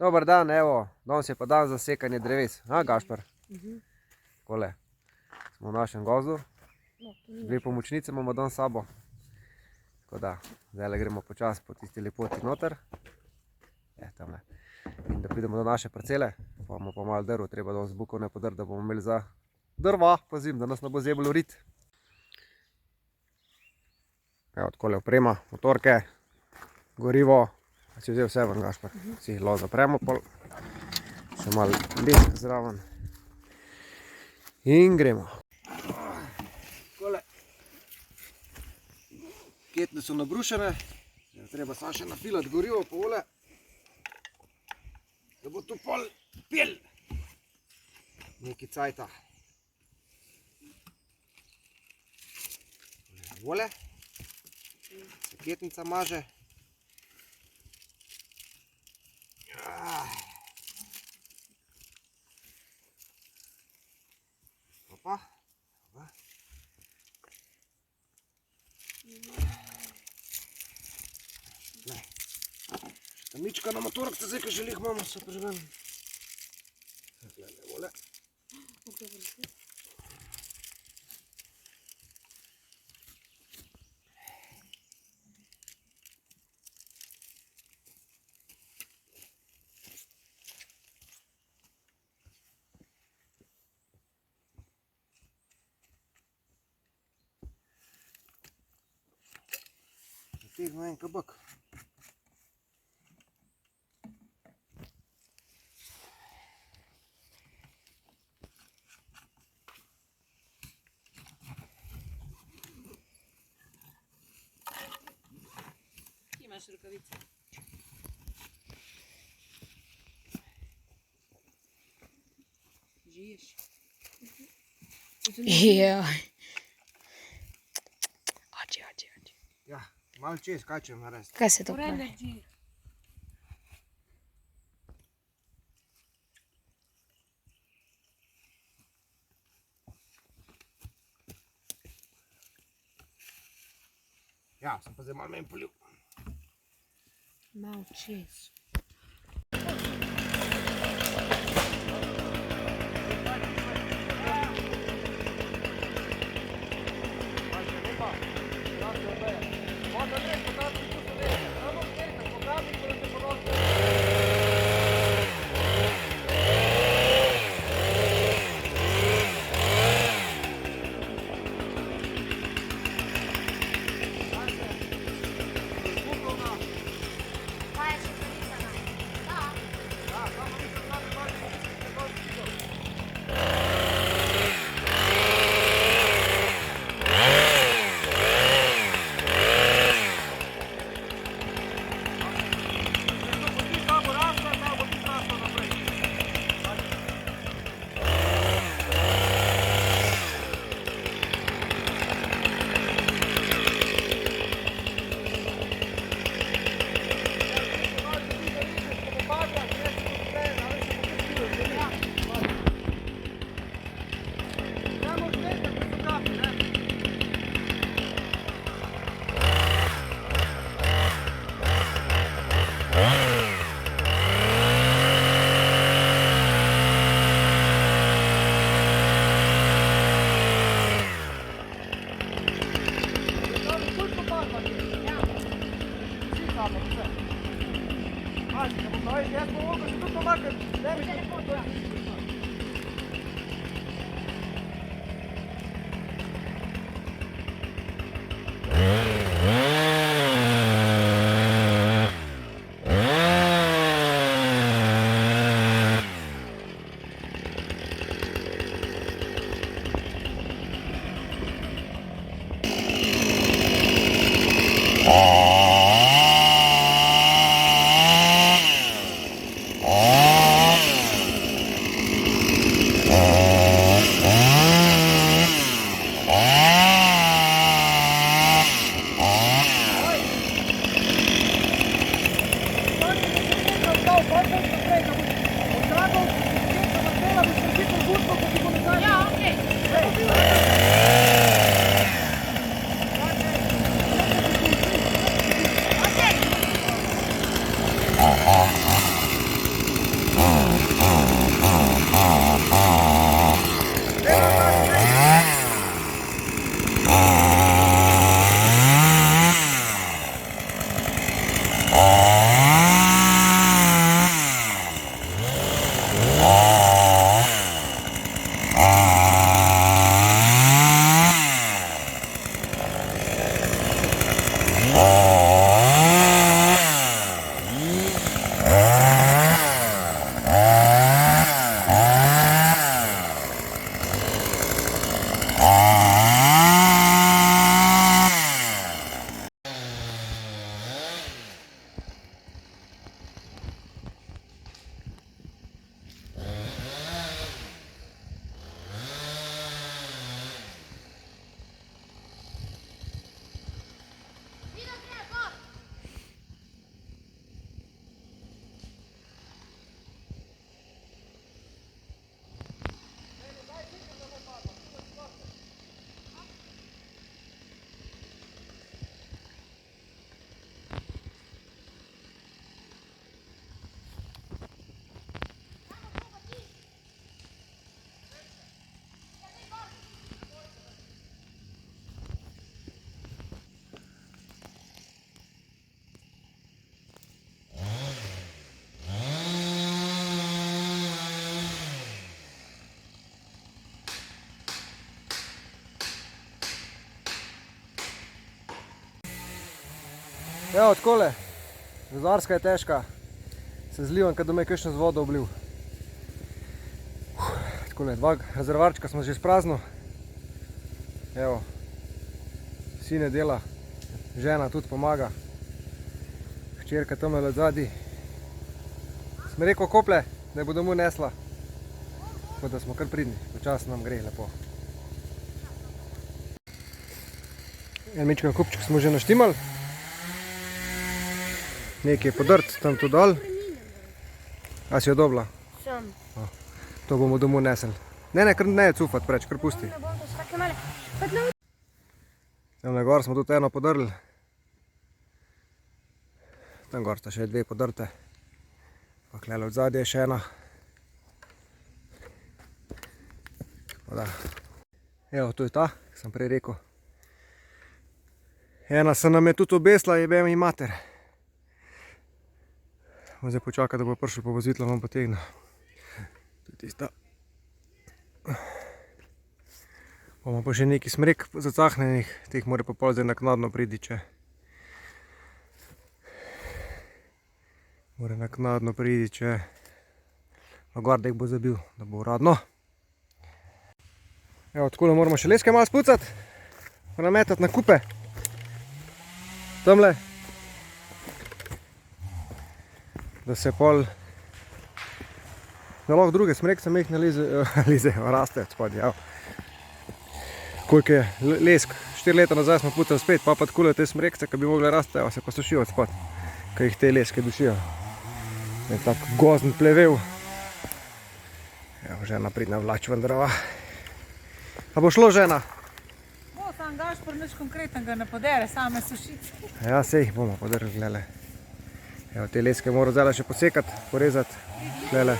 Dobar dan, evo, danes je pa dan za sekanje dreves. Gašper? Takole, smo v našem gozdu. Dve pomočnice imamo dan s sabo. Tako da, zdaj gremo počas po tisti lepoti noter. Tamle. In da pridemo do naše parcele, pa bomo pa malo drvo, treba danes bukovne podrt, da bomo imeli za drva, pazim, da nas ne bo zeblo rit. Evo, takole oprema, motorke, gorivo. Si vzel vse ven, Gašper, si lo zapremo pol, še malo lesk zraven in gremo. Takole, ketne so nabrušene, treba samo še nafilati gorivo po ole, da bo tu pol pel neki cajta. Vole, se ketnica maže. Opa. Tamička na motorkce, zdaj, ki želih imamo, se preživem. Vole. Zategno en kabak. Ti imaš rukavice? Žiješ? Ja. Oči. Ja, malo čez, kaj če narediti? Kaj se to pravi? Ja, sem pa zdaj malo menj polil. Malo čez. Evo, takole. Gozdarska je težka. Se zlivam, kad me je kakšno z vodo oblil. Takole, 2 rezervarčka smo že spraznili. Evo. Sine dela. Žena tudi pomaga. Hčerka tam je zadnji. Sem rekel kople, da je bo domov nesla. Tako da smo kar pridni. Počasno nam gre lepo. En mičken kupček smo že naštimali. Nekaj je podrt, tam tu dol. A si jo dobila? Sem. To bomo domov nesli. Ne, kar ne je cufat preč, kar pusti. Tam na gor smo tudi eno podrli. Tam gor sta še 2 podrte. Pa klele od zadnje je še ena. Evo, to je ta, ki sem prej rekel. Ena se nam je tudi obesla, jebe mi mater. Bom zdaj počakal, da bo prišel po vozitlo, bom potegnil. To je tista. Bomo pa še nekaj smrek zacahnenih, teh mora pa pol zdaj naknadno pridi, če. Mora naknadno pridi, če gor, da jih bo zabil, da bo uradno. Evo, takole moramo še leske malo spucati, pa nametati na kupe. Tamle. Da se pol, da lahko druge smrekce mehne lizejo, rastejo spod, ja. Koliko je lesk, 4 leta nazaj smo pucali spet, pa takole te smrekce, ki bi mogli rastejo, se pa sušijo spod, ki jih te leske dušijo. Je tak gozn plevel. Evo, žena pridna vlač vendrova. A bo šlo, žena? Bo, sam Gašpor nič konkretnega ne podere, same sušice. Ja, sej jih bomo podrli, glele. Evo, te leske moram zdaj še posekati, porezati, glele,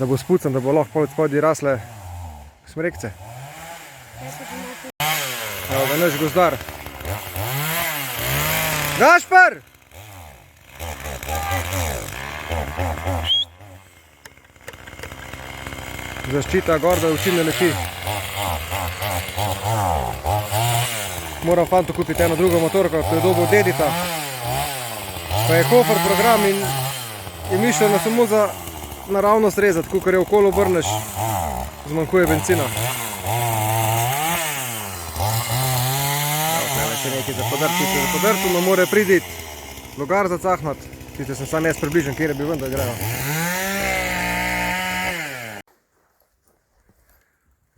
da bo spucan, da bo lahko pol spodaj rasle smrekce. Evo ga naš gozdar. Gašpar! Zaščita gor, da učin ne leti. Moram fantu kupiti eno drugo motorko, ko je dobil dedita. Pa je kofer program in je mišljeno samo za naravno srezati, kakor je okolo obrneš, zmanjkuje benzina. Še nekaj za podrtu, no more pridi logar zacahnati. Tiste sem sam jaz približen, kjer bi ven, da grejo.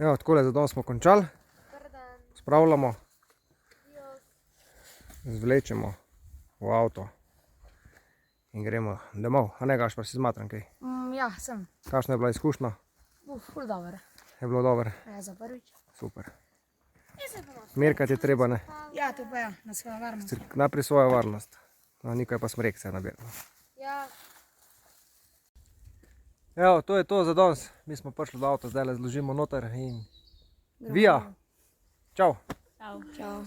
Evo, takole za dom smo končali. Spravljamo. Zvlečemo v avto. In gremo domov. A ne, Gašpar, si zmatran kaj? Ja, sem. Kakšna je bila izkušnja? Ful dober. Je bilo dobro? Ja, za prvič. Super. Merkati je treba, ne? Ja, to pa ja, na svojo varnost. Najprej svojo varnost. No, nekaj pa smrekce nabiramo. Ja. Evo, to je to za danes. Mi smo prišli do avta, zdaj le zložimo noter in vija. Čau. Čau. Čau.